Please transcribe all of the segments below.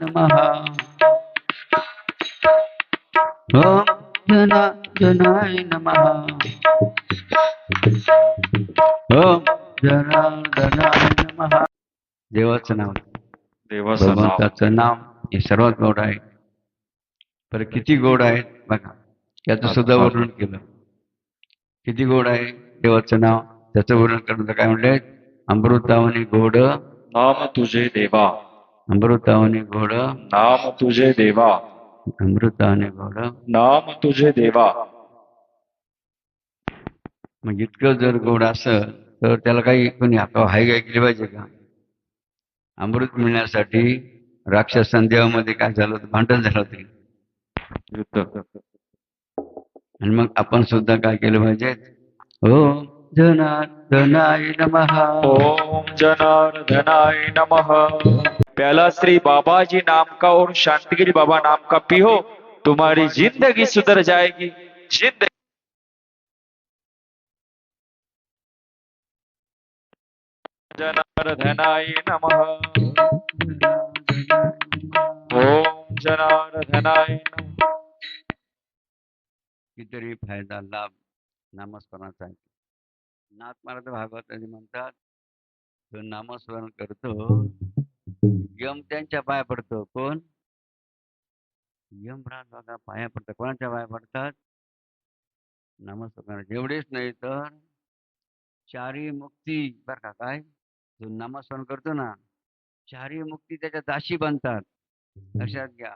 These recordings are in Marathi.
नमः. ओम जनार्दनाय नमः. ओम जनार्दनाय नमः. देवाचं नाव, देवाचं नाव भगवंताचं नाव हे सर्वात गोड आहे. तर किती गोड आहेत बघा, याचं सुद्धा वर्णन केलं. किती गोड आहे देवाचं नाव, त्याचं वर्णन करणं काय म्हणले, अमृतावनी गोड नाम तुझे देवा, अमृतावनी गोड नाम तुझे देवा, अमृताने गोड. नाम तुझे देवा. मग इतकं जर गोड असं तर त्याला काही कोणी हाय काय केली पाहिजे का? अमृत मिळण्यासाठी राक्षसां देवामध्ये काय झालं होतं, भांडण झालं होतं. युद्ध. आणि मग आपण सुद्धा काय केलं पाहिजे, ओम जनार्दनाय नमः. ओम जनार्दनाय नमः. प्याला श्री बाबाजी नाम का और शांतिगिरी बाबा नाम का पियो, तुम्हारी जिंदगी सुधर जाएगी. जिंदगी. जनार्दनाय नमः. ओम जनार्दनाय नमः. कितीतरी फायदा लाभ नामस्मरणाचा आहे. नाथ महाराज भागवताची म्हणतात, तो नामस्मरण करतो यम त्यांच्या पाया पडतो. कोण? यमराज बघा पाया पडतात. कोणाच्या पाया पडतात? नामस्मरण. एवढेच नाही तर चारी मुक्ती बर का, काय जो नामस्मरण करतो ना, चारी मुक्ती त्याच्या दाशी बनतात. लक्षात घ्या.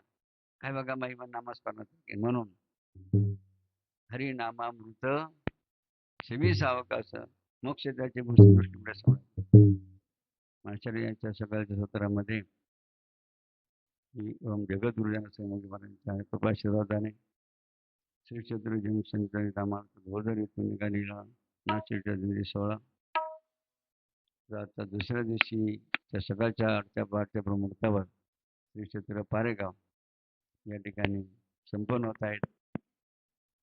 काय बघा महिमा नामस्मरणाचा. म्हणून हरिनामामृत सेवी सावकाश मोक्ष त्याचे भूषण समोर माणसाने यांच्या सकाळच्या सत्रामध्ये ओम जगद्गुरुजन स्वामी महाराजांच्या कृपाशीर्वादाने श्री क्षेत्र जंक्शन कामार्थ घोदर येथून निघालेला नाशिकच्या दिवशी 16 आता दुसऱ्या दिवशी सकाळच्या 8च्या पहाटच्या प्रमुखावर श्री क्षेत्र पारेगाव या ठिकाणी संपन्न होत आहेत.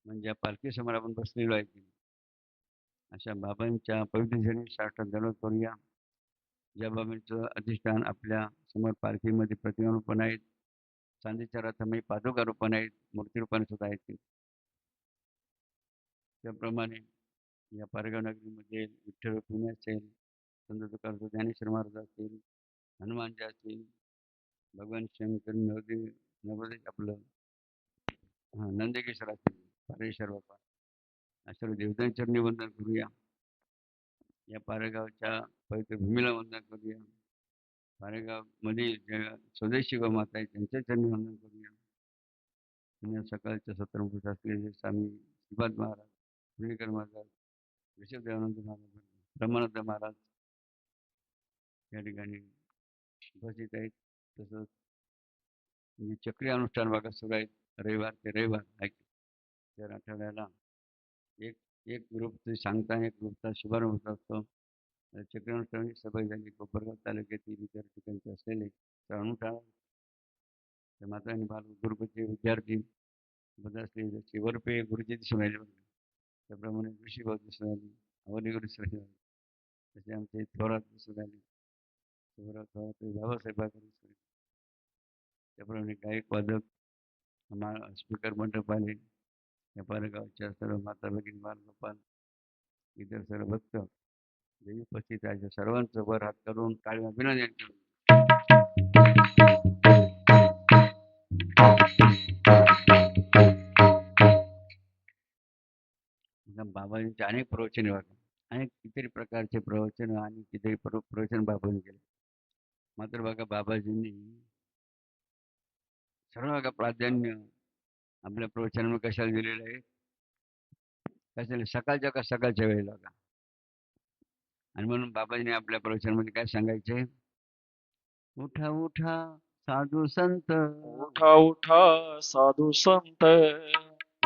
म्हणजे या पालखी समोर आपण बसलेलो आहे. अशा बाबांच्या पवित्र साष्टांग दंडवत करूया. ज्या बाबांचं अधिष्ठान आपल्या समोर पालखीमध्ये प्रतिमा रूपण आहेत, चांदीच्या रथामध्ये पादुका रूपण आहेत, मूर्ती रूपाने सुद्धा आहेत. त्याप्रमाणे या पारगाव नगरीमध्ये विठ्ठल रुक्मिणी असेल, संत तुकाराम ज्ञानेश्वर महाराज असतील, हनुमानजी असतील, भगवान शंकर नवदे आपलं नंदकेश्वर असतील, पारेश्वर बाबा अशा देवतांचरणी वंदन करूया. या पारेगावच्या पवित्र भूमीला वंदन करूया. पारेगावमध्ये ज्या स्वदेशी व माता आहेत त्यांच्या चरणी वंदन करूया. सकाळच्या सत्रमुख असलेले स्वामी श्रीपाद महाराज, पुणेकर महाराज, ऋषभदेवानंद महाराज, ब्रह्मानंद महाराज या ठिकाणी उपस्थित आहेत. तसंच चक्री अनुष्ठान भागात सुरू आहेत. रविवार ते रविवार दर आठवड्याला एक एक ग्रुपचे सांगता, एक ग्रुपचा शुभारंभ होत असतो. चक्री अनुष्ठान सभा झाली कोपरगाव तालुक्यातील इतर ठिकाणचे असलेले अनुष्ठान माता आणि बाल गुरुकुलचे विद्यार्थी बदल असलेले जसे वरपे गुरुजी दिसून राहिले बघा, त्याप्रमाणे ऋषीभाऊ दिसून आले, अवनी गुरु दिसून आले, तसे आमचे थोरात दिसून आले, थोरात बाबासाहेब दिसून आले. त्याप्रमाणे गायक वादक स्पीकर मंडप आले. या पारगावच्या सर्व माता भगिनी, बालगोपाल, इतर सर्व भक्त जे उपस्थित आहे सर्वांचं वर हात करून टाळी अभिनंदन केलं. बाबाजींचे अनेक प्रवचने बघा, अनेक कितीतरी प्रकारचे प्रवचन आणि कितीतरी प्रवचन बाबांनी केले. मात्र बघा बाबाजींनी सर्व बघा प्राधान्य आपल्या प्रवचनामध्ये कशाला दिलेलं आहे, कशाला सकाळच्या वेळेला का. आणि म्हणून बाबाजीने आपल्या प्रवचनामध्ये काय सांगायचे, उठा उठा साधू संत, उठा उठा साधू संत,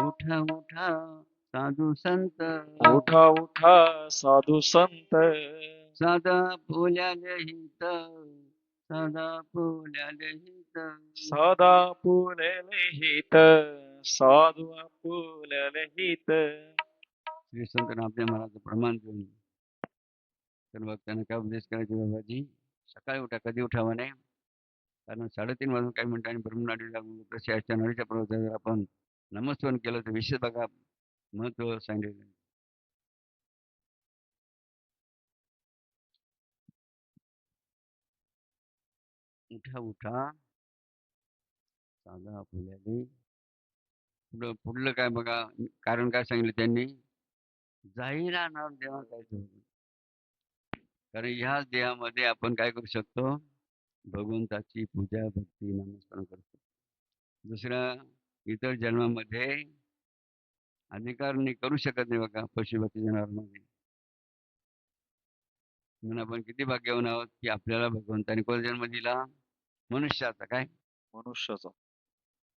उठा उठा साधू संत, उठा उठा साधू संत, सदा फुल्याले हित, सदा फुल्याले हित, सदा फुलेले हित, साधू फुलेले हित. श्री संत आपल्या महाराज प्रमाण देऊन तर भक्तांना काय उपदेश करायचे, बाबाजी सकाळी उठा. कधी उठावं नाही, कारण 3:30 वाजून काही मिनिटांनी ब्रह्मनाडी लागून तसे आजच्या नळीच्या पर्वतावर जर आपण नमस्कार केलं तर विशेष बघा महत्व सांगितलेलं आहे. उठा उठा साधा फुल्याले पुढलं काय बघा कारण काय सांगितलं त्यांनी जाहीर नाव देवा काय होतं कारण ह्या देहामध्ये आपण काय करू शकतो भगवंताची पूजा भक्ती नमस्कार करतो दुसऱ्या इतर जन्मामध्ये अधिकार नाही करू शकत नाही बघा पशुपक्षी जनावरांमध्ये म्हणून आपण किती भाग्यवान आहोत की आपल्याला भगवंताने कोणता जन्म दिला मनुष्याचा काय मनुष्याचा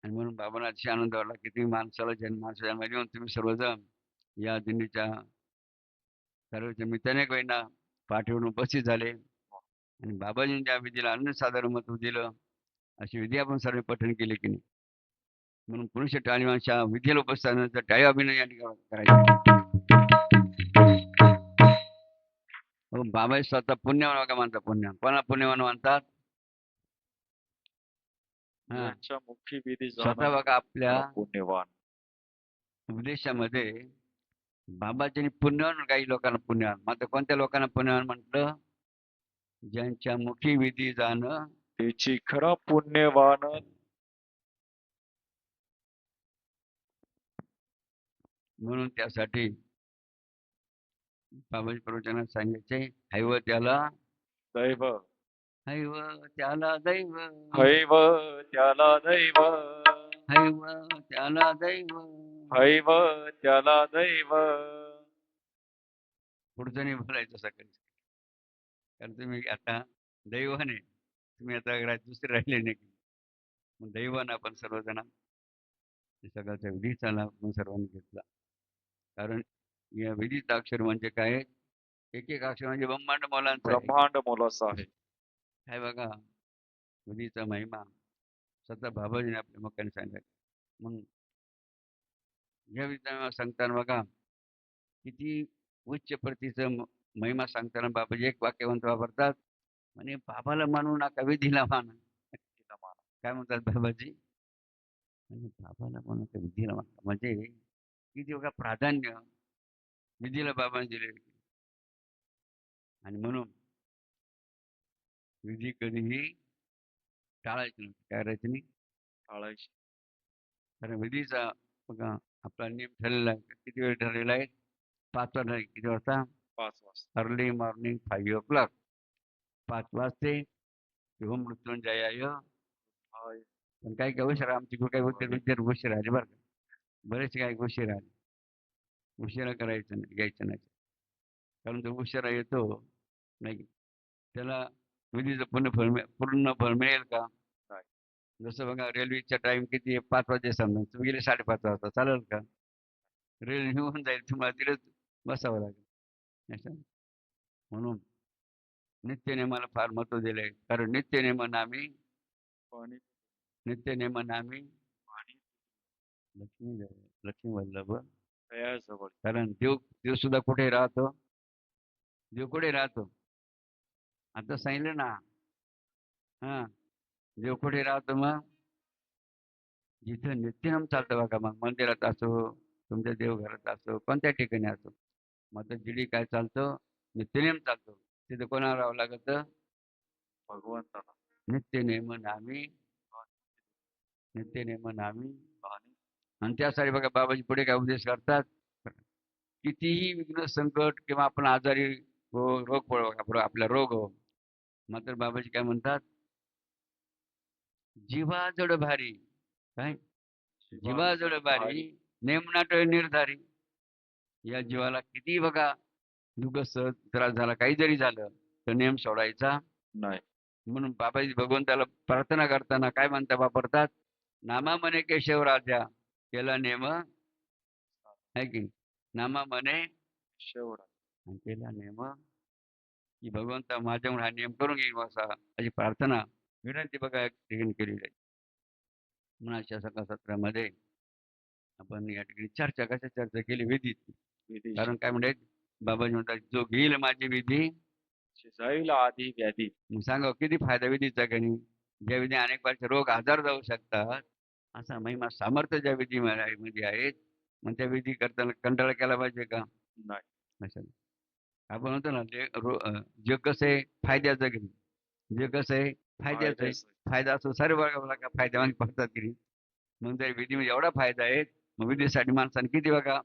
आणि म्हणून बाबांना अतिशय आनंद वाटला की तुम्ही माणसाला माणसाच्या जन्म देऊन तुम्ही सर्वजण या दिंडीच्या सर्व मित्राने महिना पाठवून उपस्थित झाले आणि बाबाजींनी त्या विधीला अन्न साधारण महत्व दिलं अशी विधी आपण सर्व पठण केले की नाही म्हणून पुरुष टाळी माणसा विधीला उपस्थित टाळी अभिनय या ठिकाणी करायचे बाबा स्वतः पुण्यवान बघा मानतात पुण्य कोणा पुण्यवान मानतात हा यांच्या मुखी विधी स्वतः बघा आपल्या पुण्यवान उपदेशामध्ये बाबाजींनी पुण्यवान काही लोकांना पुण्यवान मात्र कोणत्या लोकांना पुण्यवान म्हटलं ज्यांच्या मुखी विधी जाणं त्याची खरा पुण्यवान म्हणून त्यासाठी बाबाजी प्रवचनात सांगायचे हैव त्याला दैव हैव त्याला दैव हैव त्याला दैव हैव त्याला दैव हैव त्याला दैव पुढचं नाही बोलायचं सकाळी कारण तुम्ही आता दैवाने तुम्ही आता दुसरे राहिले नाही मग दैवानं आपण सर्वजण सगळ्याच्या विधीचा लाभ आपण सर्वांनी घेतला कारण या विधीचा अक्षर म्हणजे काय एक एक अक्षर म्हणजे ब्रह्मांड मोलांचा आहे. ब्रह्मांड मोलाचा आहे काय बघा विधीचा महिमा स्वतः बाबाजीने आपल्या मक्काने सांगितलं म्हणून या विधीचा सांगताना बघा किती उच्च प्रतीचं महिमा सांगताना बाबाजी एक वाक्यवंत वापरतात म्हणे बाबाला मानू नका विधीला माना काय म्हणतात बाबाजी म्हणजे बाबाला म्हणू नका विधीला माना म्हणजे किती बघा प्राधान्य विधीला बाबाने दिले आणि म्हणून विधी कधीही टाळायची नाही काय करायचं नाही टाळायची कारण विधीचा बघा आपला नियम ठरलेला आहे किती वेळ ठरलेला आहे 5 वाजता किती वाजता 5 वाजता अर्ली मॉर्निंग 5 o'clock 5 वाजते किंवा मृत्युंजयाय पण काही काही उशिरा आमची काही विद्यार्थी उशीर आले बरं का बरेचसे काही उशीर आले उशिरा करायचं नाही घ्यायचं नाही कारण तो उशिरा येतो नाही त्याला विधीचं पूर्ण फळ मिळेल का जसं बघा रेल्वेचा टाइम किती आहे 5 वाजे समजा तुम्ही गेले 5:30 वाजता चालेल का रेल्वे निघून जाईल तुम्हाला तिकडेच बसावं लागेल म्हणून नित्यनेमाला फार महत्व दिलंय कारण नित्यनेम नामी नित्यनेम लक्ष्मी वल्लभ कारण देव सुद्धा कुठे राहतो देव कुठे राहतो आता सांगितलं ना हा देव कुठे राहतो मग जिथं नित्यनेम चालतं बघा मग मंदिरात असो तुमच्या देवघरात असो कोणत्या ठिकाणी असो मग जिडी काय चालतं नित्यनेम चालतो तिथं कोणाला राहावं लागत भगवंताला नित्यनेम नामी आणि त्यासाठी बघा बाबाजी पुढे काय उपदेश करतात कितीही विघ्न संकट किंवा आपण आजारी रोग पडो आपला रोग हो मात्र बाबाजी काय म्हणतात जीवाजड भारी काय जीवाजड भारी नेमनाट निर्धारी या जीवाला किती बघा दुःख त्रास झाला काही जरी झालं तर नेम सोडायचा नाही म्हणून बाबाजी भगवंताला प्रार्थना करताना काय म्हणता वापरतात नामा म्हणे केशव राजा केला नेम आहे की नामा म्हणे केशव केला नेम की भगवंता माझ्यामुळे हा नियम करून घेईल असा अशी प्रार्थना विनंती बघा ठिकाणी केलेली आहे म्हणून अशा सकाळ सत्रामध्ये आपण या ठिकाणी चर्चा केली विधीत कारण काय म्हणजे बाबाजी म्हणतात जो घेईल माझी विधी जाईल आधी व्याधी मग सांगा किती फायदा विधीचा का नाही ज्या विधी अनेक प्रकारचे रोग आजार जाऊ शकतात, असा महिमा सामर्थ्य ज्या विधी मध्ये आहेत, मग त्या विधी करताना कंटाळा केला पाहिजे का? नाही. असं आपण म्हणतो ना, जग कसं आहे फायद्याचं की नाही? जग कसं आहे फायद्याचं आहे. फायद्याचं. फायदा असो सर्व बघा का फायद्यावान पडतात की नाही? मग त्या विधीमध्ये एवढा फायदा आहे, मग विधीसाठी माणसाने किती बघा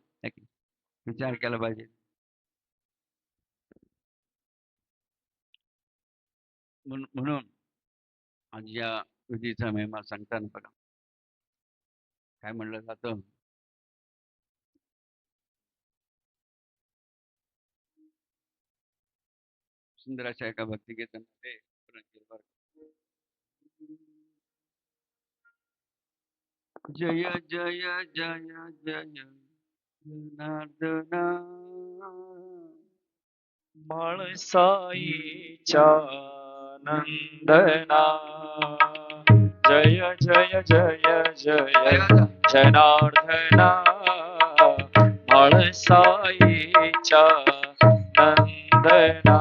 विचार केला पाहिजे. म्हणून आज या विधीचा महिमा सांगताना बघा काय म्हणलं जातं, सुंदर अशा एका भक्तिगीतामध्ये जय जय जय जय जनार्दना माळसाईच्या नंदना जय जय जय जय जनार्दना माळसाईच्या नंदना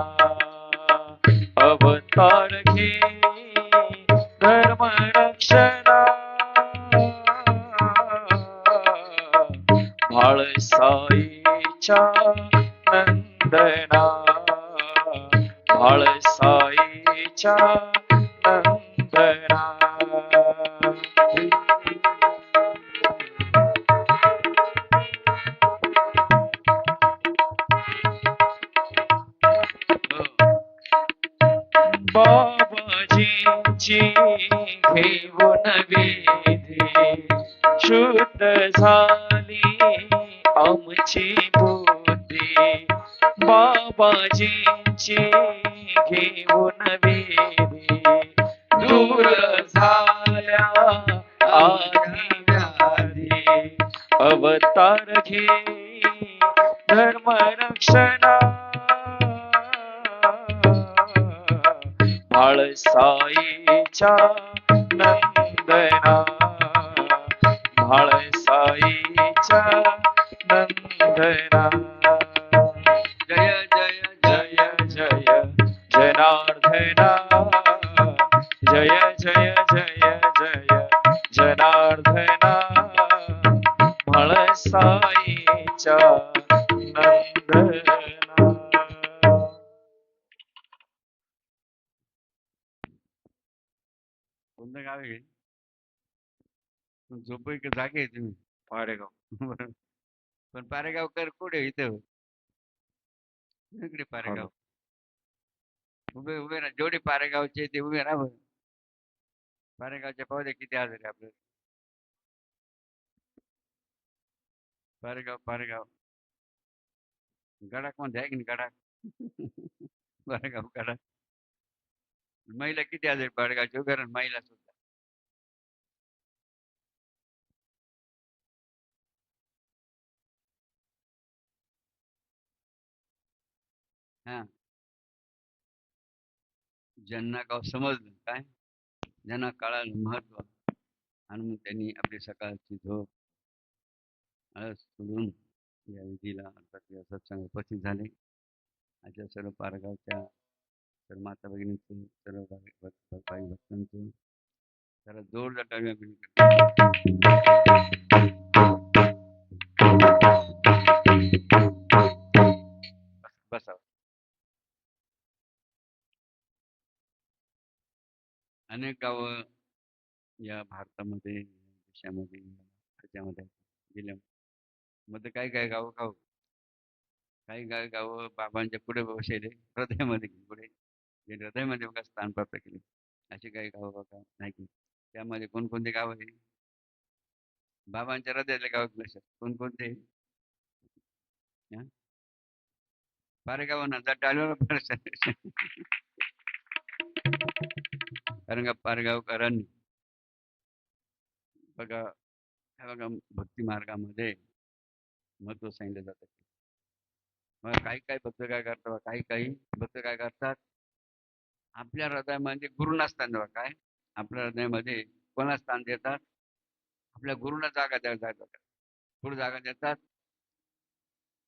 अवतार घे धर्म रक्षणा माळसाईच्या नंदना माळसाईच्या नंदना बाबाजींची घेऊन विधी शुद्ध झाली आमची बुद्धी बाबाजींची घेऊन विधी दूर झाल्या आधी व्याधी अवतार घे धर्म रक्षणा माळसाईच्या नंदना माळसाईच्या नंदना जय जय जय जय जनार्दना जय जय जय जय जनार्दना माळसाईच्या नंदना कोणतं गाव आहे? झोपई जागे आहे तुम्ही पारेगाव पण पारेगावकर कुठे इथं इकडे पारेगाव उभे उभे ना जेवढे पारेगावचे ते उभे राहा बरं. पारेगावच्या पाहू द्या किती आजार आहे आपल्याला. पारेगाव पारेगाव गडाक मध्ये आहे की नाही गडाक पारेगाव गडाक महिला किती आजार पारेगावचे उभे राहा महिला सुद्धा. हा ज्यांना गाव समजलं काय ज्यांना कळालं महत्व आणि मग त्यांनी आपली सकाळची झोप आळस सोडून या विधीला अर्थात या सत्संग उपस्थित झाले. अशा सर्व पारगावच्या सर्व माता भगिनींचं सर्व भाई भक्तांचं जरा जोरदार टाळ्या विनंती बसावं. अनेक गावं या भारतामध्ये देशामध्ये राज्यामध्ये जिल्ह्यामध्ये काही काही गाव गाव काही काही गावं बाबांच्या पुढे बसले हृदयामध्ये पुढे जे हृदयामध्ये बघा स्थान प्राप्त केले अशी काही गावं बघा नाही की त्यामध्ये कोणकोणते गाव आहे बाबांच्या हृदयातले गाव लक्षात कोणकोणते पारेगाव ना जा टाळीवर कारण का पारगावकरांनी बघा हे बघा भक्ती मार्गामध्ये महत्व सांगितलं जातं. मग काही काही भक्त काय करतात काही काही भक्त काय करतात आपल्या हृदयामध्ये गुरुना स्थान देतात. काय आपल्या हृदयामध्ये कोणा स्थान देतात आपल्या गुरुना जागा देतात. कुठे जागा देतात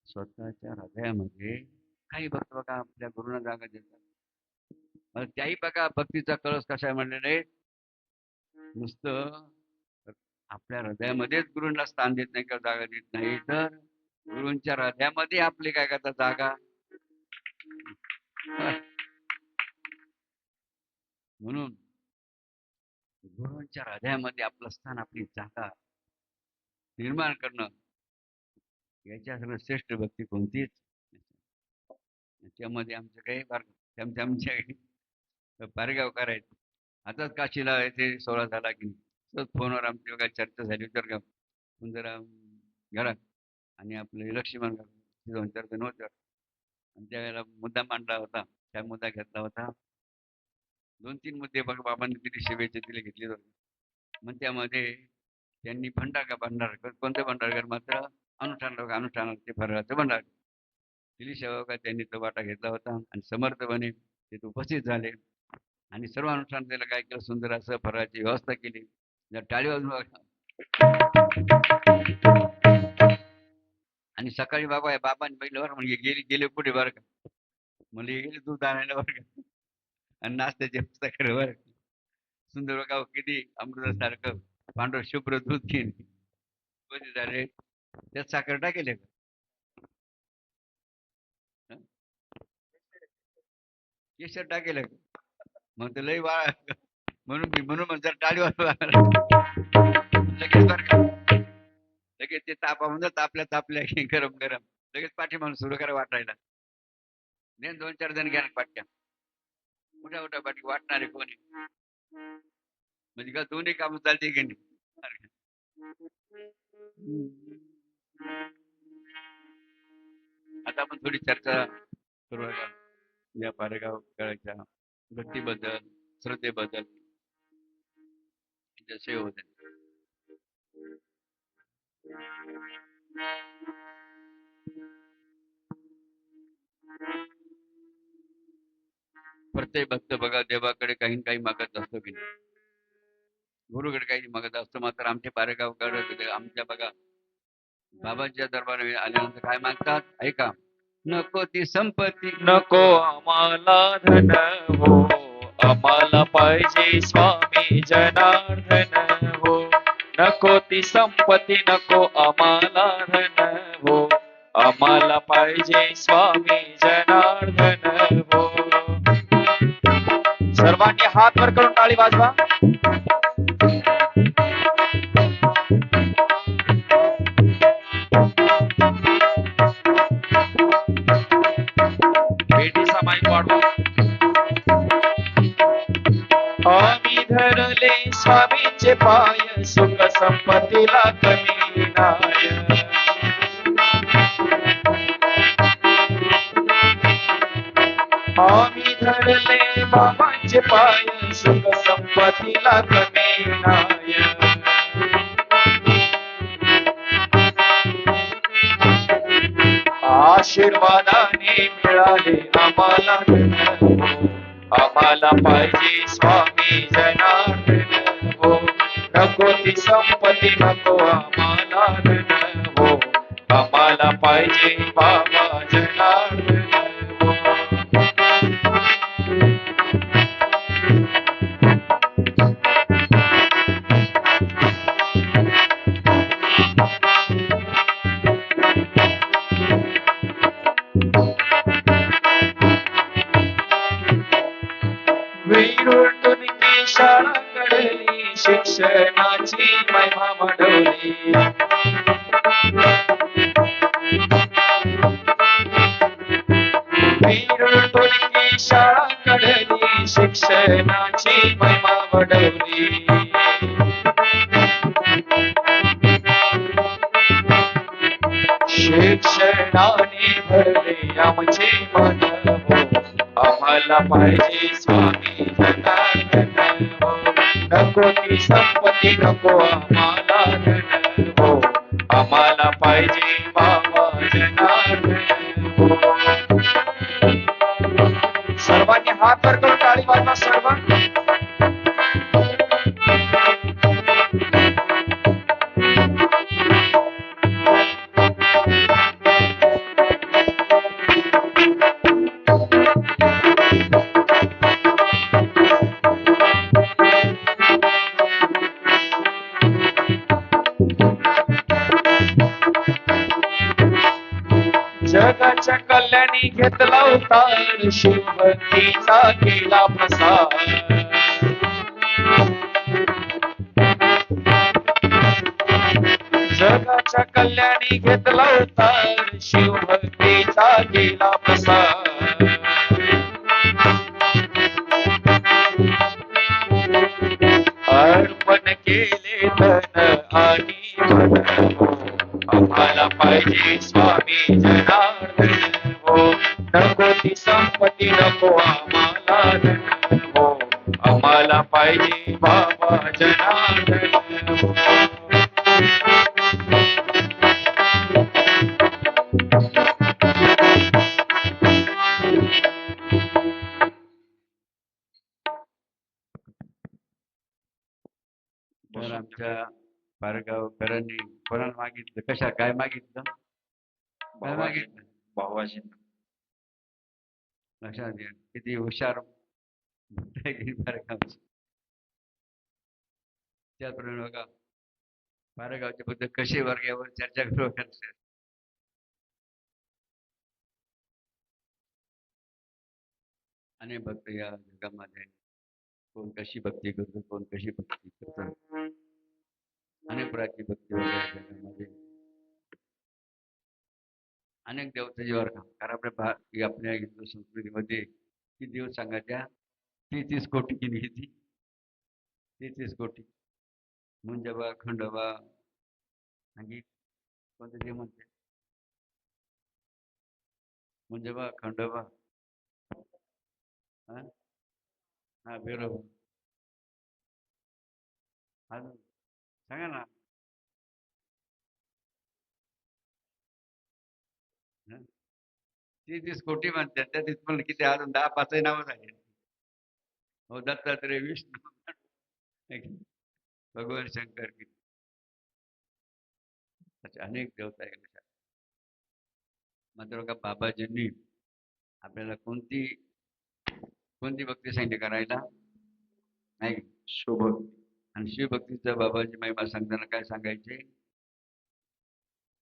स्वतःच्या हृदयामध्ये काही भक्त बघा आपल्या गुरुना जागा देतात. त्याही बघा भक्तीचा कळस कसा आहे म्हणलेले नुसतं आपल्या हृदयामध्येच गुरूंना स्थान देत नाही का जागा देत नाही, तर गुरूंच्या हृदयामध्ये आपली काय करता जागा. म्हणून गुरूंच्या हृदयामध्ये आपलं स्थान, आपली जागा निर्माण करणं, याच्यासह श्रेष्ठ भक्ती कोणतीच. त्याच्यामध्ये आमचं काही आमच्या पारगावकर आहेत. आताच काशीला येथे सोहळा झाला की सहज फोनवर आमची बघा चर्चा झाली तर का सुंदर घरात, आणि आपले लक्ष्मण 2-4 जण होते, आणि त्यावेळेला मुद्दा मांडला होता. त्या मुद्दा घेतला होता. 2-3 मुद्दे बघा बाबांनी दिली, शिवेचे दिले घेतले होते. मग त्यामध्ये त्यांनी भंडारकर कोणते भंडारकर मात्र अनुष्ठानाचे फराळाचं भंडार दिली सेवा का त्यांनी तो वाटा घेतला होता, आणि समर्थपणे तिथे उपस्थित झाले, आणि सर्व अनुष्ठान त्याला काय केलं, सुंदर असं फराळाची व्यवस्था केली. जर टाळी वाजून आणि सकाळी बाबांनी पहिलं बरं म्हणजे गेले कुठे बरं का, म्हणजे गेले दूध आणायला बरं का, आणि नाश्त्याची व्यवस्था केली बरं का. सुंदर बघा किती अमृतासारखं पांढर शुभ्र दूध केली कधी झाले, त्यात साखर टाकेल का, केशर टाकेल का, मग ते लई वाळ म्हणून जर टाळी लगेच बरं का, लगेच ते तापामध्ये तापल्या गरम लगेच पाठी म्हणून सुरू करा वाटायला. 2-4 जण घ्या पाटक्या, मोठ्या पाठी वाटणारे कोणी, म्हणजे का दोन्ही काम चालते की नाही. आता आपण थोडी चर्चा करू या पारेगाव करायच्या भक्तीबद्दल, श्रद्धेबद्दल, सेवेबद्दल. प्रत्येक भक्त बघा देवाकडे काही मागत असतो की नाही, गुरुकडे काही मागत असतो. मात्र आमचे पारेगावकडे आमच्या बघा बाबांच्या दरबारात आल्यानंतर काय मागतात ऐका, नको ती संपत्ती नको आम्हाला धन हो, आम्हाला पाहिजे स्वामी जनार्दन हो. नको ती संपत्ती नको आम्हाला धन हो, आम्हाला पाहिजे स्वामी जनार्दन हो. सर्वांनी हात वर करून टाळी वाजवा. पेटीचा माईक वाढवा. आम्ही धरले स्वामींचे पाय, सुख संपत्तीला कमी नाय. आम्ही धरले बाबांचे पाय, सुख संपत्तीला कमी नाय. आशीर्वादाने मिळाले आम्हाला धन हो, आम्हाला पाहिजे स्वामी जनार्दन हो. नको ती संपत्ती नको आम्हाला धन हो, आम्हाला पाहिजे बाबा जनार्दन हो. विरुटून की शाळा घडली, शिक्षणाची महिमा वाढवली. विरुटून की शाळा घडली, शिक्षणाची महिमा वाढवली. शिक्षणाने भरले आमचे मन हो, आम्हाला पाहिजे स्वामी जनार्दन हो. नको ती संपत्ती नको आम्हाला धन हो, आम्हाला पाहिजे बाबा जनार्दन हो. सर्वांनी हात वर करून टाळी वाजवा. सर्व जगाच्या कल्याणी घेतला अवतार शिवभक्तीचा केला प्रसार जगाच्या कल्याणी घेतला अवतार शिवभक्तीचा केला प्रसार अर्पण केले तन आणि मन आम्हाला पाहिजे स्वामी जनार्दन हो नको ती संपत्ती नको आम्हाला धन हो आम्हाला पाहिजे बाबा जनार्दन हो तर आमच्या पारगावकरांनी कोणाला मागितलं कशा काय मागितलं काय मागितलं भावाजी लक्षात घ्या किती हुशार पारगावचे त्याप्रमाणे बघा पारगावच्या बद्दल कसे वर्गावर चर्चा करू अनेक भक्त या जगामध्ये कोण कशी भक्ती करतो कोण कशी भक्ती करतो अनेक प्रकारची भक्ती वगैरे जगामध्ये अनेक देवताची वर्ग कारण आपल्या हिंदू संस्कृतीमध्ये किती देव सांगायच्या 33 कोटी किती 33 कोटी मुंजबा खंडोबा आणखी कोणते देव म्हणते मुंजबा खंडोबा हा बरोबर अजून सांगा ना 33 कोटी म्हणतात त्यात पण किती अजून 10-5 नावं झाली हो दत्तात्रय विष्णू भगवान शंकर किती अनेक देवता आहे मात्र बघा बाबाजींनी आपल्याला कोणती भक्ती सांगितली करायला नाही शुभ आणि शिवभक्तीचा बाबाजी महिमा सांगताना काय सांगायचे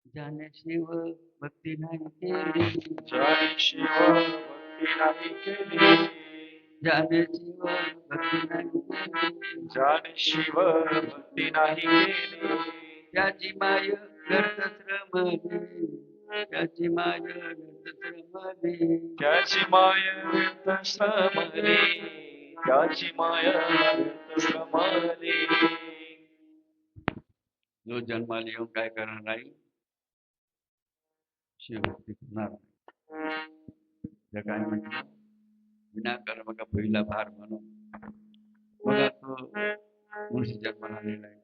ज्याने शिव भक्ती नाही केली जय शिव भक्ती नाही केली ज्याने शिव भक्ती नाही केली ज्याने शिव भक्ती नाही केली त्याची माय व्यर्थ श्रमली त्याची माय व्यर्थ श्रमली त्याची माय व्यर्थ श्रमली त्याची माय व्यर्थ श्रमली जो जन्माला येऊन काय करणार नाही शिवभक्ती करणार नाही काय म्हटलं विनाकर्म का पहिला भार म्हणून बघा तो मुळशी जन्माला आलेला आहे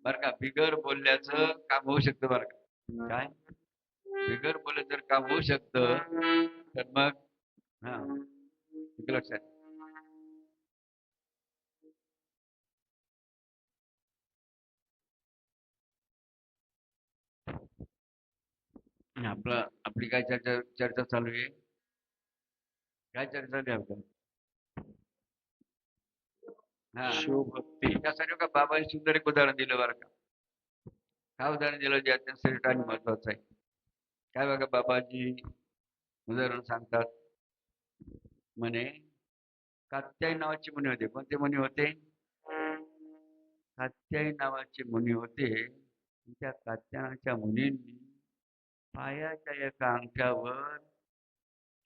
बर का बिगर बोलल्याचं काम होऊ शकतं बरं का काय बिगर बोलले जर काम होऊ शकतं तर मग हा लक्षात आपली काय चर्चा चालू आहे काय चर्चा चालू आहे आपलं हा शिवभक्ती त्यासाठी का बाबांनी सुंदर एक उदाहरण दिलं बरं का काय उदाहरण दिलं जे अत्यंत आणि महत्वाचं आहे काय बघा बाबाजी उदाहरण सांगतात म्हणे कात्यायन नावाची मुनी होते कोणते मुनी होते कात्यायन नावाचे मुनी होते त्या कात्यायनाच्या मुनींनी पायाच्या एका अंगठ्यावर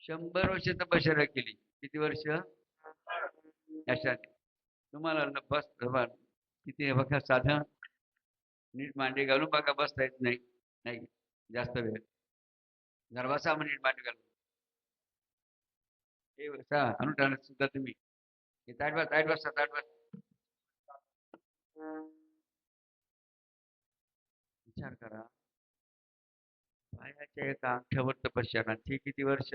100 वर्ष तपश्चर्या केली किती वर्ष अशाने तुम्हाला बस किती बघा साधं नीट मांडी घालून बघा बसता येत नाही जास्त वेळ जर बसा मग नीट मांडी घालून हे बसा अनुष्ठानात सुद्धा तुम्ही ताट बसा विचार करा पायाच्या एका अंगठ्यावर तपश्चर्या ती किती वर्ष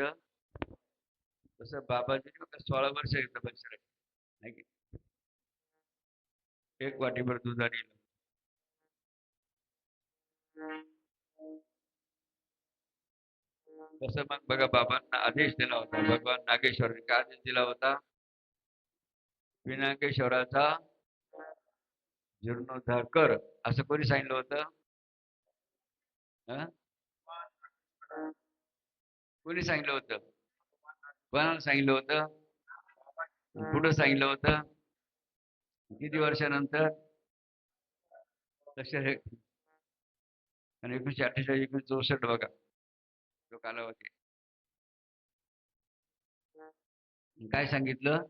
तसं बाबाजी 16 वर्ष तपश्चर्या नाही की एक वाटीभर दूध आणि तसं मग बघा बाबांना आदेश दिला होता भगवान नागेश्वरांनी काय आदेश दिला होता विनागेश्वराचा जीर्णोद्धार कर असं कोणी सांगितलं होतं कोणी सांगितलं होतं? कोणाला सांगितलं होतं? कुठं सांगितलं होतं? किती वर्षानंतर? लक्ष रे. आणि 1948 1964 बघा तो कालावधी. काय सांगितलं?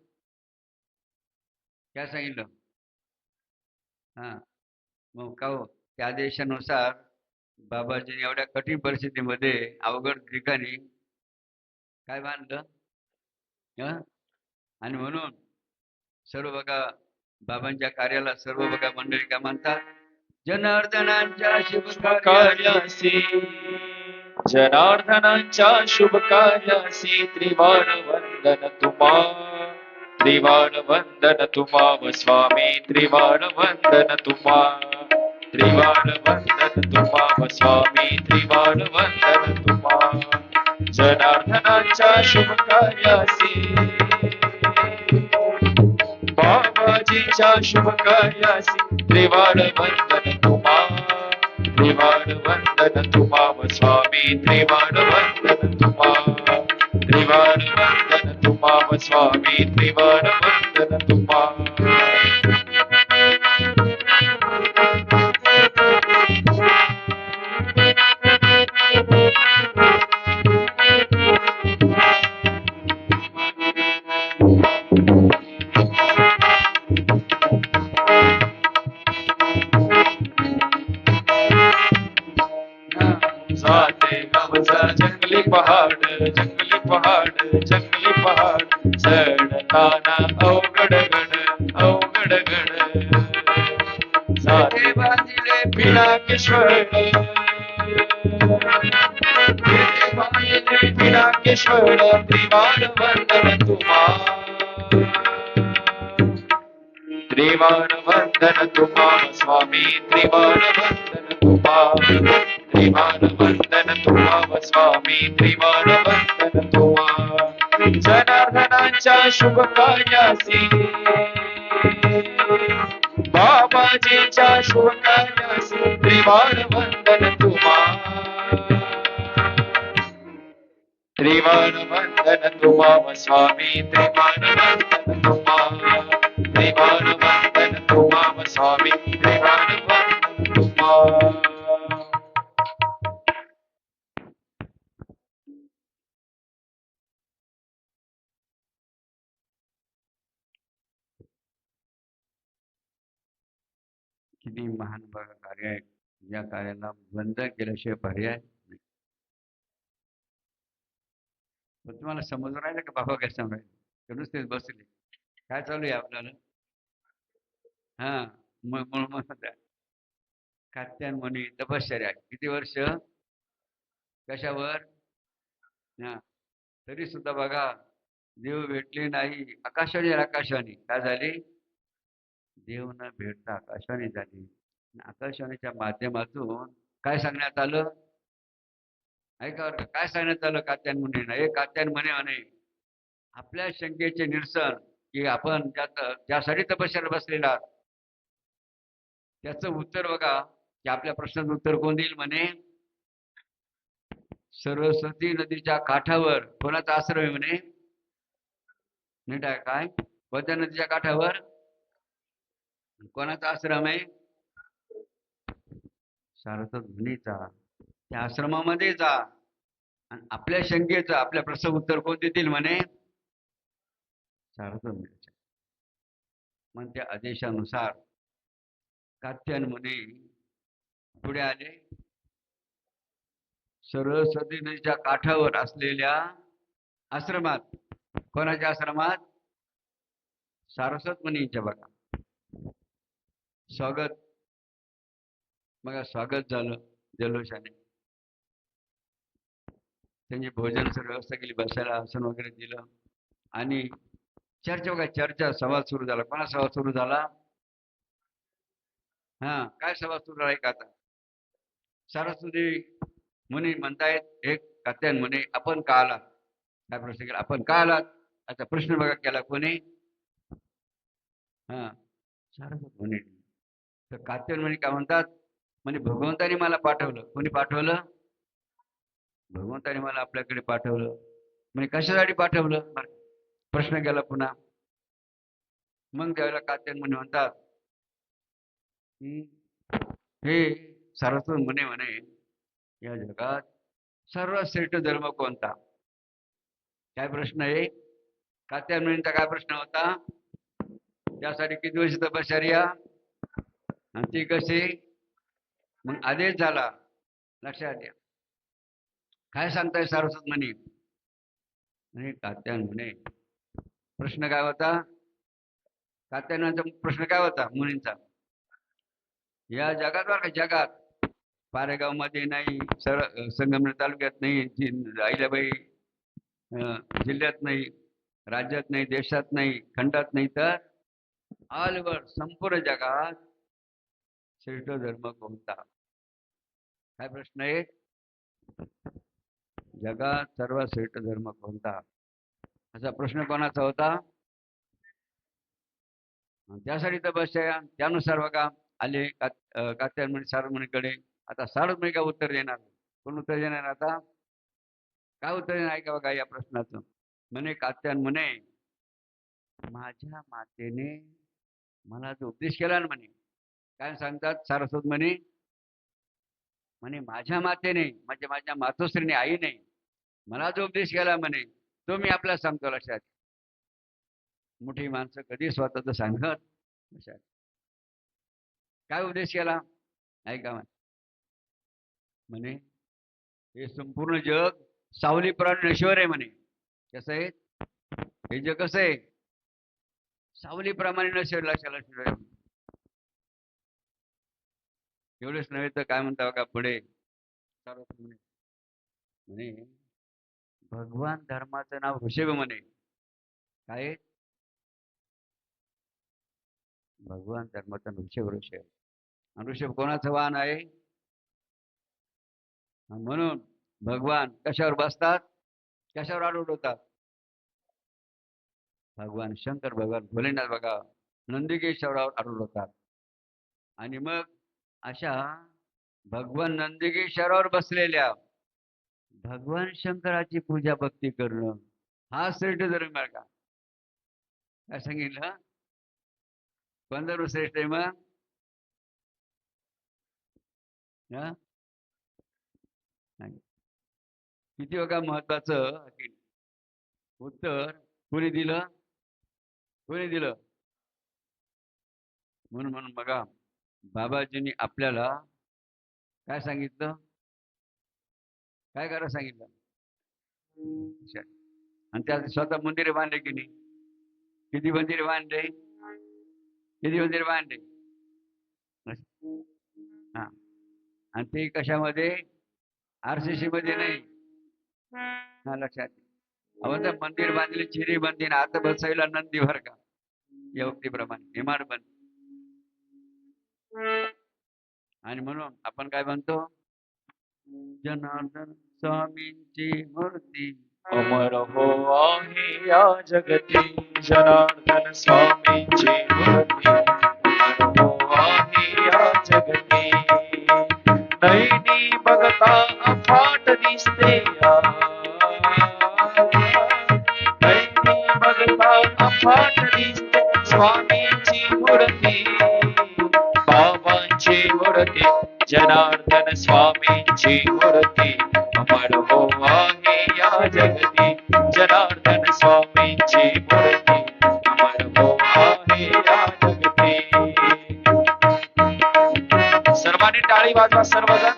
काय सांगितलं? हा, मग का हो त्या आदेशानुसार बाबाजीने एवढ्या कठीण परिस्थितीमध्ये अवघड ठिकाणी काय बांधलं? हं? आणि म्हणून सर्व बघा बाबांच्या कार्याला सर्व बघा मंडळी काय म्हणतात? जनार्दनांच्या शुभ शुभ कार्यासी कार्यासी जनार्दनांच्या शुभ कार्यासी त्रिवार वंदन तुम्हा त्रिवार वंदन तुम्हा स्वामी त्रिवार वंदन तुम्हा त्रिवार वंदन तुम्हा स्वामी त्रिवार वंदन तुम्हा जनार्दनांच्या शुभ कार्यासी बाबाजीच्या शुभ कार्यासी त्रिवार वंदन तुम्हा त्रिवार वंदन तुम्हा स्वामी त्रिवार वंदन तुम्हा त्रिवार वंदन तुम्हा स्वामी त्रिवार वंदन तुम्हा जाते गावचा जंगली पहाड जंगली पहाड चढताना अवघड गड जाते बाजीले पिनाकेश्वर पिनाकेश्वर त्रिवार वंदन तुम्हा त्रिवार वंदन तुम्हा स्वामी त्रिवार वंदन तुम्हा त्रिवार वंदन तुम्हा स्वामी त्रिवार वंदन तुम्हा जनार्दनांच्या शुभ कार्यासी बाबाजीच्या शुभ कार्यासी त्रिवार वंदन तुम्हा त्रिवार वंदन तुम्हा स्वामी त्रिवार वंदन तुम्हा त्रिवार वंदन तुम्हा स्वामी त्रिवार वंदन तुम्हा किती महान बघा कार्य आहे. या कार्याला बंद केल्याशिवाय पर्याय नाही. पण तुम्हाला समजून राहिलं का बाबा काय सांगायचं? नुसतेच बसले. काय चालू आहे आपल्याला? हा, मग कात्यायन म्हणे तपश्चर्या किती वर्ष? कशावर? हा, तरी सुद्धा बघा देव भेटले नाही. आकाशवाणी काय झाली? देव न भेटता आकाशवाणी झाली. आकाशवाणीच्या माध्यमातून काय सांगण्यात आलं? ऐका बरं का, काय सांगण्यात आलं कात्यायन मुनींना? हे कात्यायन म्हणे आपल्या शंकेचे निरसन की आपण ज्यासाठी तपश्चर्या बसलेला त्याचं उत्तर बघा की आपल्या प्रश्नाचं उत्तर कोण देईल म्हणे? सरस्वती नदीच्या काठावर कोणाचा आश्रम आहे म्हणे? नीट आहे काय? कोणत्या नदीच्या काठावर? कोणाचा आश्रम आहे? शारदा मुनीचा. त्या आश्रमामध्ये जा आणि आपल्या शंकेचं आपल्या प्रश्न उत्तर कोण देतील म्हणे? शारदा मुनीचा. मग त्या आदेशानुसार कात्यायन मुनी पुढे आले. सरस्वती नदीच्या काठावर असलेल्या आश्रमात. कोणाच्या आश्रमात? सारस्वत मुनींच्या. बघा स्वागत, बघा स्वागत झालं जल्लोषाने. त्यांनी भोजन सर्व व्यवस्था केली, बसायला आसन वगैरे दिलं आणि चर्चा बघा, चर्चा संवाद सुरू झाला. कोणा संवाद सुरू झाला? हा, काय संवाद सुरू झाला? एक आता सरस्वती मुनी म्हणतायत एक कात्यायन म्हणे आपण का आलात? काय प्रश्न केला? आपण का आलात? आता प्रश्न बघा केला कोणी? हा, सरस्वती मुनी. तर कात्यायन म्हणे काय म्हणतात? म्हणे भगवंताने मला पाठवलं. कोणी पाठवलं? भगवंताने मला आपल्याकडे पाठवलं. म्हणजे कशासाठी पाठवलं? प्रश्न केला पुन्हा. मग त्यावेळेला कात्यायन म्हणतात की हे सारस्वत म्हणे या जगात सर्वश्रेष्ठ धर्म कोणता? काय प्रश्न आहे? कात्यायन मुनींचा काय प्रश्न होता? त्यासाठी किती वर्ष तपश्चर्या आणि ती कशी? मग आदेश झाला. लक्षात घ्या. काय सांगताय सारस्वत म्हणे? आणि कात्यायन म्हणे प्रश्न काय होता? कात्यायनाचा प्रश्न काय होता मुनींचा? या जगात बरं का, जगात पारेगाव मध्ये नाही, संगमनेर तालुक्यात नाही, अहिल्याबाई जिल्ह्यात नाही, राज्यात नाही, देशात नाही, खंडात नाही, तर ऑल ओव्हर संपूर्ण जगात श्रेष्ठ धर्म कोणता? काय प्रश्न आहे? जगात सर्वात श्रेष्ठ धर्म कोणता? असा प्रश्न कोणाचा होता? त्यासाठी तपश्चर्या. त्यानुसार बघा आले कात्यायन मुनी सारस्वत मुनीकडे. आता सारस्वत मुनी काय उत्तर देणार? कोण उत्तर देणार आता? काय उत्तर देणार ऐका बघा या प्रश्नाचं. म्हणे कात्यायन म्हणे माझ्या मातेने मला जो उपदेश केला ना म्हणे. काय सांगतात सारस्वत म्हणे? म्हणे माझ्या मातेने म्हणजे माझ्या मातोश्रीने, आईने मला जो उपदेश केला म्हणे तो मी आपल्याला सांगतो. लक्षात. मोठी माणसं कधी स्वतःच सांगत. लक्षात. काय उपदेश केला ऐका. म्हणे हे संपूर्ण जग सावलीप्रमाणे नश्वर आहे म्हणे. कसं आहे हे जग? कसं आहे? सावलीप्रमाणे नश्वर. लक्षात. एवढेच नव्हे तर काय म्हणता बघा पुढे म्हणे भगवान धर्माचं नाव ऋषभ म्हणे. काय? भगवान धर्माचं ऋषभ. आणि ऋषभ कोणाचं वाहन आहे? म्हणून भगवान कशावर बसतात? कशावर आरूढ होतात? भगवान शंकर, भगवान भोलेनाथ बघा नंदिकेश्वरावर आरूढ होतात. आणि मग अशा भगवान नंदिकेश्वरावर बसलेल्या भगवान शंकराची पूजा भक्ती करणं हा श्रेष्ठ धर्म आहे का? काय सांगितलं? कोण धर्म श्रेष्ठ आहे मग? किती बघा महत्वाचं उत्तर कोणी दिलं? कोणी दिलं? म्हणून बघा बाबाजींनी आपल्याला काय सांगितलं? काय करायला सांगितलं? आणि त्या स्वतः मंदिरे बांधले की नाही? किती मंदिरे बांधले? किती मंदिरे बांधले? हा. आणि ते कशामध्ये? RCC मध्ये नाही. हा लक्षात. आपण तर मंदिर बांधले, चिरी बांधली, आता बसायला नंदी भर का या उक्तीप्रमाणे इमारत बंद. आणि म्हणून आपण काय म्हणतो? जनार्दन स्वामींची मूर्ती अमर हो आहे या जगती. जनार्दन स्वामींची मूर्ती अमर हो आहे या जगती. नैनी बघता अफाट दिसते नैनी बघता अफाट दिसते स्वामींची मूर्ती. बाबांची मूर्ती जनार्दन स्वामींची मूर्ती अमर हो आहे या जगती. जनार्दन स्वामींची मूर्ती अमर हो आहे या जगती. सर्वांनी टाळी वाजवा सर्वजण.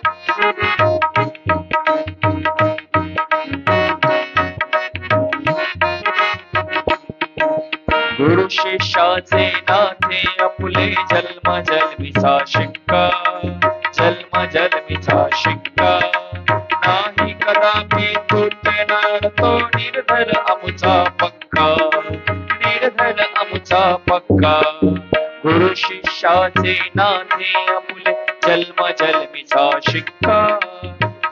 गुरु शिष्याचे नाते आपुले जन्म जन्मीचा शिक्का. जन्म जन्मीचा शिक्का नाही कदापि तुटणार तो निर्धर आमुचा पक्का. निर्धर आमुचा पक्का. गुरु शिष्याचे नाते आपुले जन्म जन्मीचा शिक्का.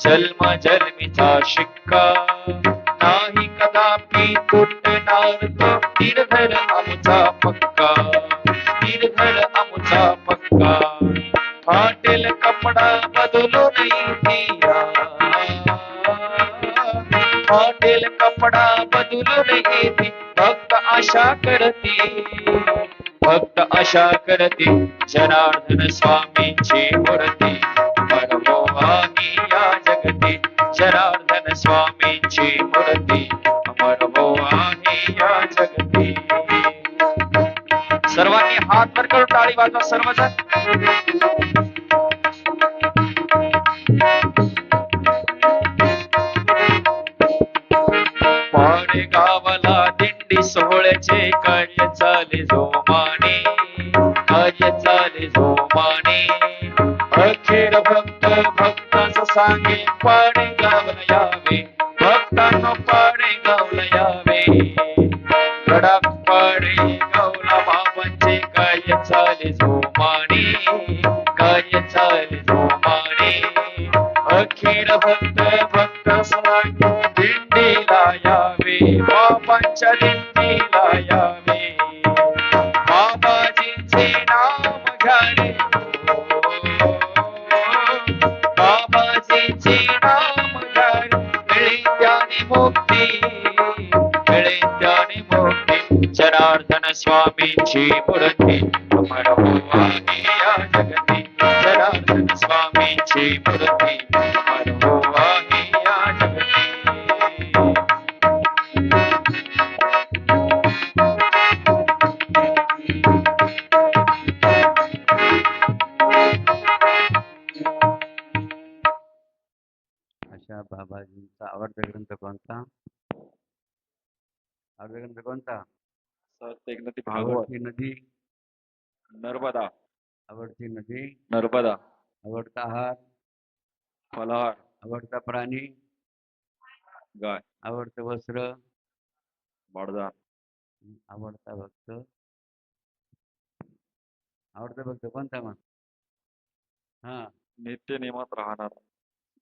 जन्म जन्मीचा शिक्का नाही कदापि तुटणार तो निर्धर आमुचा पक्का. निर्धर आमुचा पक्का. फाटेल कपडा बदलो नाही दिया. कपडा बदलून येते भक्त आशा करते भक्त आशा करते जनार्दन स्वामींची मूर्ती अमर हो आहे या जगती जनार्दन स्वामींची मूर्ती अमर हो आहे या जगती सर्वांनी हात वर करून टाळी वाजवा सर्वजण पाणे गावाला दिंडी सोहळ्याचे कार्य चाले जोमाने कार्य चाले जोमाने अखेर भक्त भक्ताचं सांगे पाणे गावला यावे भक्तांनो पाणे गावला यावे गडात पाणे गावला बाबांचे कार्य चाले जोमाने कार्य चाले जोमाने अखेर भक्त भक्त सांगे दिंडीला यावे बाबांच्या दिंडीला यावे बाबाजींचे नाम घ्यावे बाबाजींचे नाम घ्यावे मिळेल त्याने मुक्ती मिळेल त्याने मुक्ती जनार्दन स्वामींची मूर्ती अमर हो आहे या जगती जनार्दन स्वामींची मूर्ती अमर हो आहे या जगती अशा बाबाजींचा आवडता ग्रंथ कोणता? आवडता ग्रंथ कोणता? एक नदी भागवत आवडती नदी, नर्मदा आवडती नदी, नर्मदा आवडता आहार, फलाहार आवडता प्राणी, गाय आवडतं वस्त्र, बडदान आवडता भक्त. आवडता भक्त कोणता मग? हा, नित्य नियमात राहणार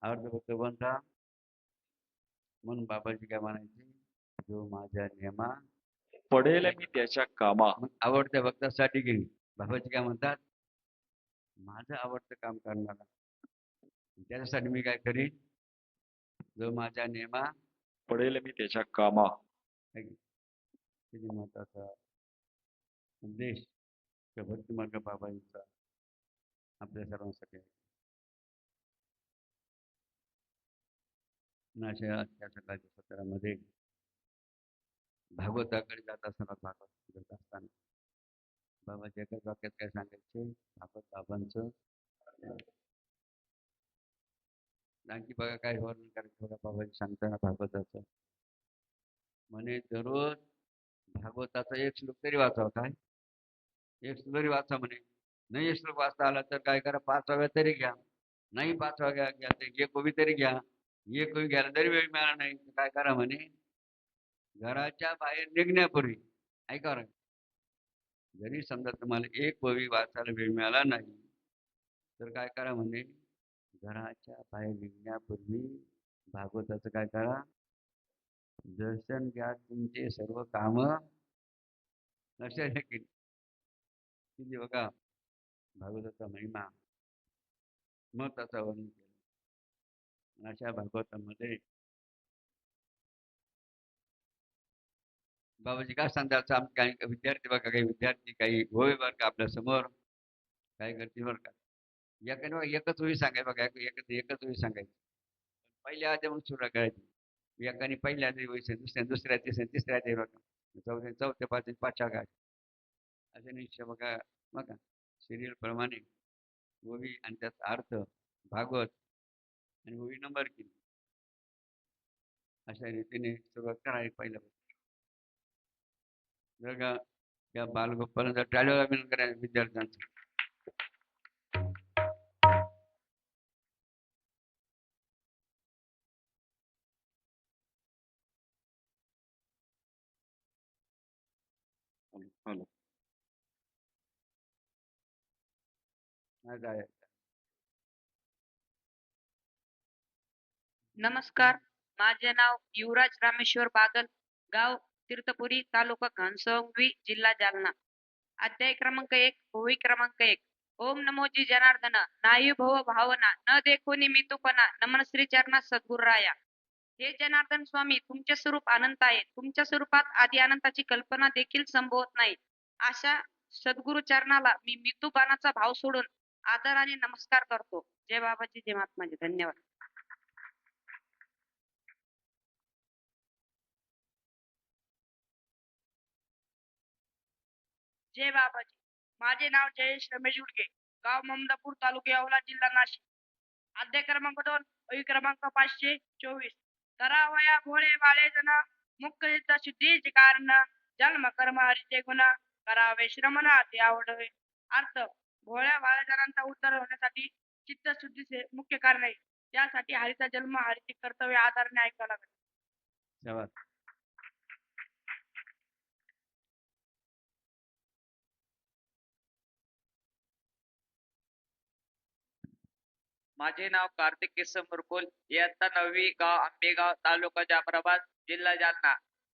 आवडता भक्त कोणता? म्हणून बाबाजी काय म्हणायचे, जो माझ्या नियमा. पडेल मी त्याच्या कामा मग आवडत्या भक्तासाठी घेईन. बाबाजी काय म्हणतात, माझं आवडतं काम करणारा, त्याच्यासाठी मी काय करीन, जो माझ्या नियमा. पडेल मी त्याच्या कामा किती महत्वाचा उद्देश त्या भक्तिमार्ग बाबाजींचा आपल्या सर्वांसाठी आहे. आणि अशा त्या सकाळच्या सत्रामध्ये भागवताकडे जात असताना भागवत करत असताना बाबाच्या एकाच वाक्यात काय सांगायचे, भागवत बाबांचं आणखी बघा काय वर्णन करायचं बघा बाबाजी सांगताना भागवताचं. म्हणे दररोज भागवताचा एक श्लोक तरी वाचावा. काय एक श्लोक तरी वाचा म्हणे. नाही एक श्लोक वाचता आला तर काय करा, 5 वाव्या तरी घ्या. नाही 5 वाव्या घ्या तर एक ओवी तरी घ्या. एक ओवी घ्यायला तरी वेळ मिळाला नाही तर काय करा म्हणे, घराच्या बाहेर निघण्यापूर्वी ऐका, जरी समजा तुम्हाला एक ओवी वाचायला वेळ मिळाला नाही तर काय करा म्हणे, घराच्या बाहेर निघण्यापूर्वी भागवताचं काय करा, दर्शन घ्या. तुमचे सर्व काम लक्षात घ्या. किती बघा भागवताचा महिमा मग त्याचा वर्णन केलं. अशा भागवतामध्ये बाबाजी काय सांगतात, काही विद्यार्थी बघा, काही विद्यार्थी काही होय बरं का आपल्या समोर काय करते बरं का, याकडे बघा एकच ओळी सांगाय बघा, एकच ओळी सांगायची. पहिल्या आधी मग सुरुवात करायची. एकाने पहिल्या आधी वयचे, दुसऱ्या तिसऱ्या आधी बघा, चौथ्या 5व्या काय असे निश्चय बघा. बघा सिरियल प्रमाणे ओवी आणि त्याचा अर्थ भागवत आणि ओवी नंबर केली. अशा रीतीने सुरुवात करावी पहिल्या. जर का या बालगोपालांचा टाळ्या अभिनंदन करायचं विद्यार्थ्यांचं. हॅलो काय नमस्कार, माझे नाव युवराज रामेश्वर बागल, गाव तीर्थपुरी, तालुका घनसंगवी, जिल्हा जालना. अध्याय क्रमांक 1, ओवी क्रमांक 1. ओम नमो जी जनार्दन, नायु भव भावना, न देखोनी मी तुपना, नमन श्री चरणा सद्गुरुराया. हे जनार्दन स्वामी, तुमचे स्वरूप अनंत आहे. तुमच्या स्वरूपात आदी अनंताची कल्पना देखील संभवत नाही. अशा सद्गुरु चरणाला मी मितूपणाचा भाव सोडून आदराने नमस्कार करतो. जय बाबाजी, जय महात्माजी. धन्यवाद. जय बाबाजी. माझे नाव जयेश रमेश उडके, गाव ममदापूर, तालुका येवला, जिल्हा नाशिक. अध्याय क्रमांक 2, वही क्रमांक 524. करावया भोळे बाळे जन, मुख्य चित्त शुद्धीचे कारण, जन्म कर्म हरीचे गुण, करावे श्रमणा ते आवडवे. अर्थ: भोळ्या बाळजनांचा उद्धार होण्यासाठी चित्त शुद्धीचे मुख्य कारण आहे. त्यासाठी हरीचा जन्म, हरीचे कर्तव्य आदराने ऐकावे लागते. शाबास. माझे नाव कार्तिक केसव मुरकुल, इयत्ता 9वी, गाव आंबेगाव, तालुका जाफराबाद, जिल्हा जालना.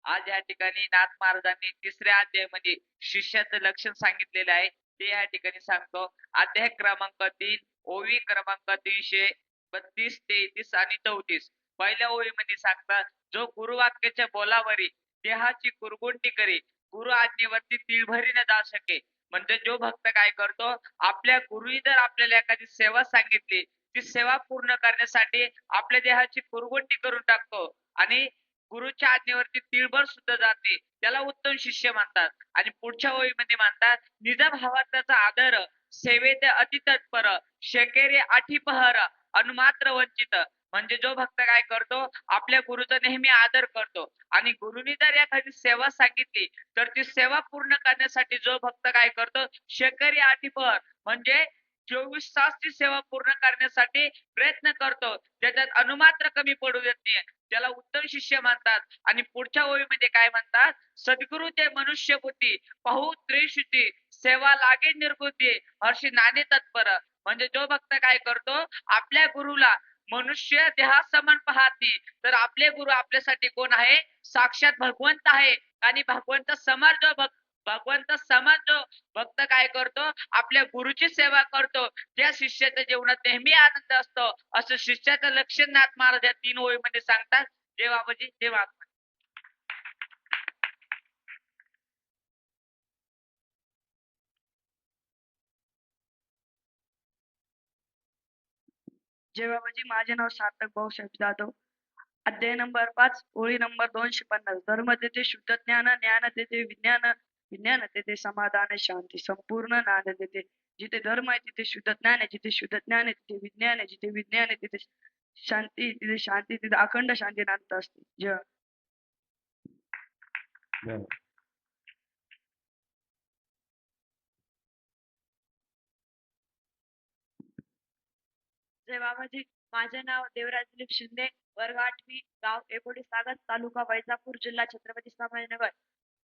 आज या ठिकाणी नाथ महाराजांनी तिसऱ्या अध्यायामध्ये शिष्याचं लक्षण सांगितलेले आहे, ते या ठिकाणी सांगतो. अध्याय क्रमांक 3, ओवी क्रमांक 332, 33 आणि 34. पहिल्या ओळीमध्ये सांगतात, जो गुरुवाक्याच्या बोलावरी देहाची कुरगुंडी करी, गुरु आज्ञेवरती तिळभरी न जा शके. म्हणजे जो भक्त काय करतो, आपल्या गुरुनी जर आपल्याला एखादी सेवा सांगितली, ती सेवा पूर्ण करण्यासाठी आपल्या देहाची कुरगुंडी करून टाकतो आणि गुरुच्या आज्ञेवरती तिळभर सुद्धा जाते, त्याला उत्तम शिष्य म्हणतात. आणि पुढच्या ओळीमध्ये म्हणतात, निज भावाचा आदर, सेवेत अति तत्पर, शेकेरे आठी पहर, अनुमात्र वंचित. म्हणजे जो भक्त काय करतो, आपल्या गुरुचा नेहमी आदर करतो आणि गुरुनी जर एखादी सेवा सांगितली तर ती सेवा पूर्ण करण्यासाठी जो भक्त काय करतो, शेकरी आठी पहर म्हणजे 24 तासची सेवा पूर्ण करण्यासाठी प्रयत्न करतो, त्याच्यात अनुमात्र कमी पडू देत नाही, त्याला उत्तम शिष्य म्हणतात. आणि पुढच्या ओळीमध्ये काय म्हणतात, सद्गुरु ते मनुष्य बुद्धी, पाहू त्रिशुद्धी, सेवा लागे निर्बुद्धी, हर्षी नाणे तत्पर. म्हणजे जो भक्त काय करतो, आपल्या गुरुला मनुष्य देहासमान पाहते, तर आपले गुरु आपल्यासाठी कोण आहे, साक्षात भगवंत आहे. आणि भगवंत समान जो भक्त काय करतो, आपल्या गुरुची सेवा करतो, त्या शिष्याच्या जीवनात नेहमी आनंद असतो, असं शिष्याचं लक्षण नाथ महाराज या 3 ओळीमध्ये सांगतात. जय बाबाजी, जय महात्मा. जय बाबाजी. माझे नाव सार्थक भाऊसाहेब जाधव. अध्याय नंबर 5, ओळी नंबर 250. धर्म देते शुद्ध ज्ञान, ज्ञान देते विज्ञान, विज्ञान देते समाधान शांती, संपूर्ण ज्ञान देते. जिथे धर्म आहे तिथे शुद्ध ज्ञान आहे, जिथे शुद्ध ज्ञान आहे तिथे विज्ञान आहे, जिथे विज्ञान आहे तिथे शांती, तिथे शांती, तिथे अखंड शांती नांदत असते. जय. जय. जय बाबाजी. माझे नाव देवराज दिलीप शिंदे, वर्ग 8वी, गाव एकोडी सागर, तालुका वैजापूर, जिल्हा छत्रपती संभाजीनगर.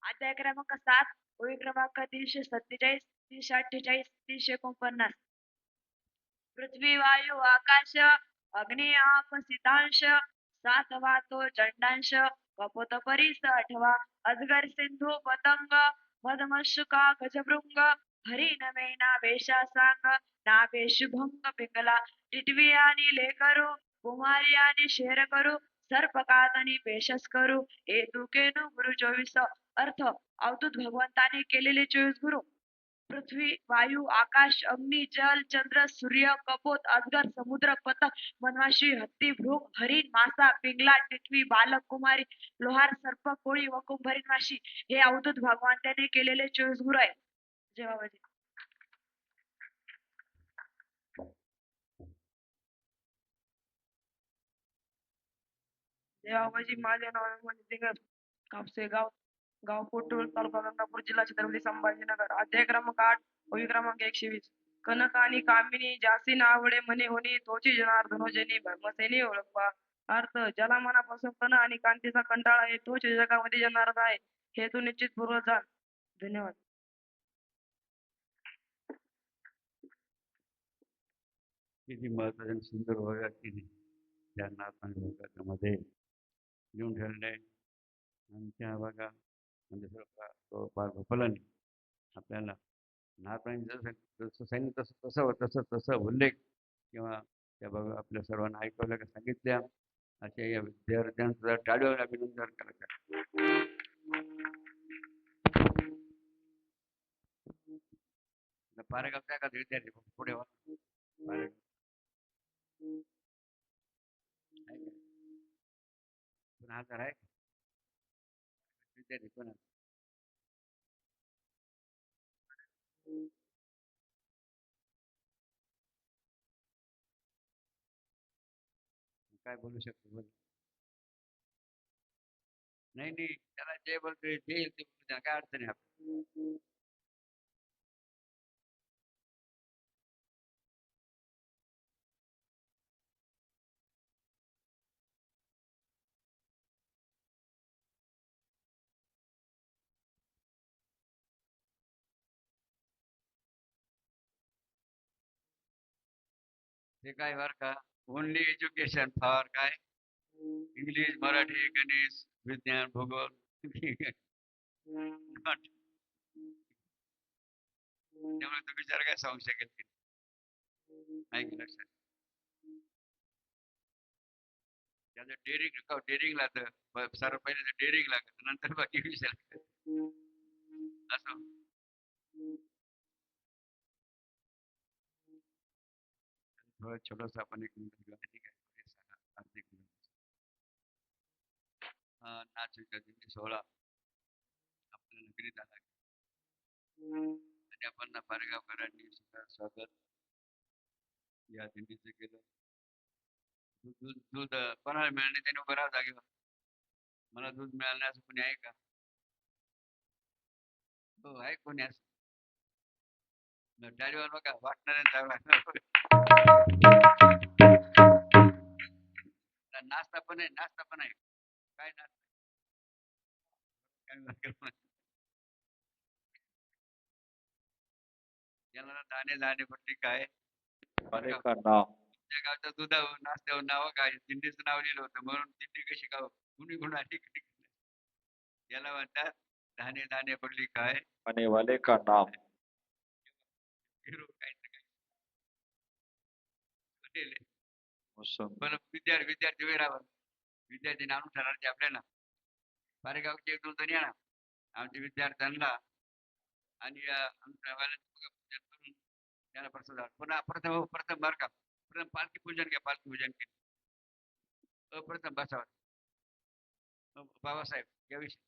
अध्याय क्रमांक 7, ओळी क्रमांक 347, 348, 349. पृथ्वी वायू आकाश, अग्नी आप सितांश, सात वातो चंडांश, कपोत परीस आठवा, अजगर सिंधू पतंग, मधमशुका गजभृंग, हरी नमेना वेशा सांग, नावे शुभंग पिंगला, टिटवी आणि लेकरू, कुमारी आणि शेर करू, सर्पकातनी पेशस करू, ए तुकेनु गुरु 24. अर्थ: अवधूत भगवंताने केलेले 24 गुरु. पृथ्वी, वायू, आकाश, अग्नी, जल, चंद्र, सूर्य, कपोत, अजगर, समुद्र, पतंग, मधमाशी, हत्ती, भृंग, हरिण, मासा, पिंगला, टिटवी, बालक, कुमारी, लोहार, सर्प, कोळी व कुंभरीण माशी हे अवधूत भगवंताने केलेले 24 गुरु आहे. जय बाबाजी. जय बाबाजी. माझे नाव म्हणजे कापसे, गाव कोटूळ, तालुका गंगापूर, जिल्हा छत्रपती संभाजीनगर. अध्याय क्रमांक 8, ओळी क्रमांक 120. कनक आणि कामिनी जासी नावडे म्हणे होणी, तोची जनार्दनो जनी भस्मसेनी ओळखवा. अर्थ: ज्याला मनापासून कण आणि कांतीचा कंटाळा आहे, तोच जगामध्ये जनार्द आहे. हेतू निश्चित पूर्वक जाण. धन्यवाद. किती महत्वाचे आणि सुंदर वर्गात केली त्या नाथांनी वर्गामध्ये घेऊन ठेवले. आणि त्या बघा म्हणजे तो फार झोपला नाही. आपल्याला नाथांनी जसं जसं सांगितलं तसं तसं उल्लेख किंवा त्या बघा आपल्या सर्वांना ऐकवल्या का सांगितल्या अशा या विद्यार्थ्यांचं टाळीवर अभिनंदन करायचं. पारेगावचा एखादा विद्यार्थी पुढे वा. पारेगाव. आहे का? कोण हजर आहे? विद्यार्थी कोण आहे? काय बोलू शकतो बोल. नाही नाही, त्याला जे बोलतोय जे येईल ते बोलू द्या, काय अडचण आहे आपली. ते काय बर का, ओनली एज्युकेशन फॉर काय इंग्लिश, मराठी, गणित, विज्ञान, भूगोल. Not. त्यामुळे तो विचार काय सांगू शकेल की ऐक लक्षात. त्याचं डेअरिंग लागतं, सर्व पहिले डेअरिंग लागत, नंतर बाकी विषय लागतात. असं थोडं छोटस आपण एक मिनिट घेऊया, ठीक आहे. आर्थिक नाच विकास सोहळा आपल्या नगरीत आला आणि आपण पारेगावकरांनी सुद्धा स्वागत या दिंडीचं केलं. दूध दूध कोणाला मिळाले त्याने उभं राहा जागेवर. मला दूध मिळालं नाही असं कोणी आहे का? हो आहे कोणी असं? टाळीवर बघा नाश्ता पण आहे, नाश्ता पण आहे. काय नाश्ता? याला दाणे दाणे पट्टी काय तुमच्या गावच्या दुधावर नाश्त्यावर नाव काय दिंडीचं नाव लिहिलं होतं म्हणून दिंडी कशी गाव कुणी गुणाची याला म्हणतात दाणे दाणे पडली काय आने वाले का नाम हिरो काय तर काय पटेल आहे. मौसम पण विद्यार्थी वेळावर विद्यार्थी आणून ठरवायचे आपल्याला. पारेगावचे एक दोन जण येणार आमच्या विद्यार्थ्यांना आणि आमच्या वाल्यांचं पूजन करून त्याला प्रसाद पुन्हा प्रथम बर का प्रथम पालखी पूजन घ्या. पालखी पूजन केलं अप्रथम बसावं. बाबासाहेब याविषयी